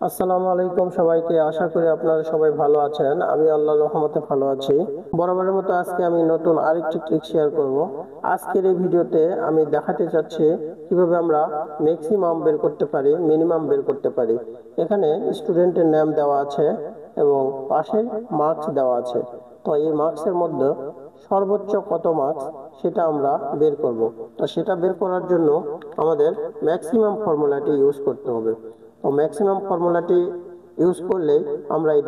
আসসালামু আলাইকুম সবাইকে। আশা করি আপনারা সবাই ভালো আছেন। আমি আল্লাহর রহমতে ভালো আছি। বরাবরের মতো আজকে আমি নতুন আরেকটি ট্রিক শেয়ার করব। আজকের এই ভিডিওতে আমি দেখাতে চাচ্ছি কিভাবে আমরা ম্যাক্সিমাম বের করতে পারি, মিনিমাম বের করতে পারি। এখানে স্টুডেন্টের নাম দেওয়া আছে এবং পাশে মার্কস দেওয়া আছে। তো এই মার্কসের মধ্যে সর্বোচ্চ কত মার্কস সেটা আমরা বের করব। তো সেটা বের করার জন্য আমাদের ম্যাক্সিমাম ফর্মুলাটি ইউজ করতে হবে। তো ম্যাক্সিমাম ফর্মুলাটি ইউজ করলে আমরা এই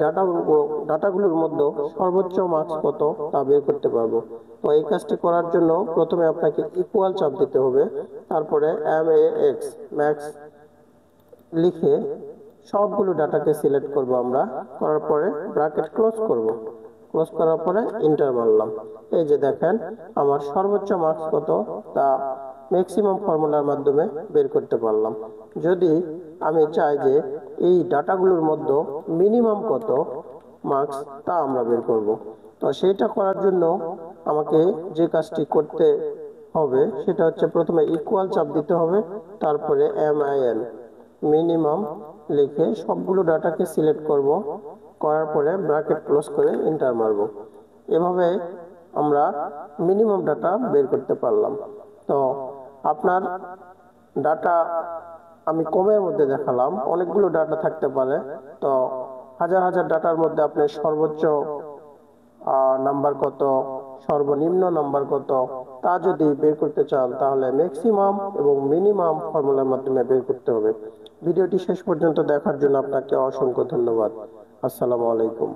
ডাটাগুলোর মধ্যে সর্বোচ্চ মার্কস কত তা বের করতে পারবো। তো এই কাজটি করার জন্য প্রথমে আপনাকে ইকুয়াল চাপ দিতে হবে, তারপরে MAX ম্যাক্স লিখে সবগুলো ডাটাকে সিলেক্ট করব আমরা। করার পরে ব্র্যাকেট ক্লোজ করব। ক্লোজ করার পরে এন্টার মারলাম। এই যে দেখেন আমার সর্বোচ্চ মার্কস কত তা ম্যাক্সিমাম ফর্মুলার মাধ্যমে বের করতে পারলাম। যদি আমি চাই যে এই ডাটাগুলোর মধ্যে মিনিমাম কত মার্কস তা আমরা বের করব। তো সেইটা করার জন্য আমাকে যে কাজটি করতে হবে সেটা হচ্ছে প্রথমে ইকুয়াল চাপ দিতে হবে, তারপরে MIN মিনিমাম লিখে সবগুলো ডাটাকে সিলেক্ট করব। করার পরে ব্র্যাকেট ক্লোজ করে এন্টার মারব। এভাবে আমরা মিনিমাম ডাটা বের করতে পারলাম। তো আপনার ডাটা আমি কমের মধ্যে দেখালাম, অনেকগুলো ডাটা থাকতে পারে। তো হাজার হাজার ডাটার মধ্যে আপনি সর্বোচ্চ নাম্বার কত, সর্বনিম্ন নাম্বার কত তা যদি বের করতে চান তাহলে ম্যাক্সিমাম এবং মিনিমাম ফর্মুলার মাধ্যমে বের করতে হবে। ভিডিওটি শেষ পর্যন্ত দেখার জন্য আপনাকে অসংখ্য ধন্যবাদ। আসসালামু আলাইকুম।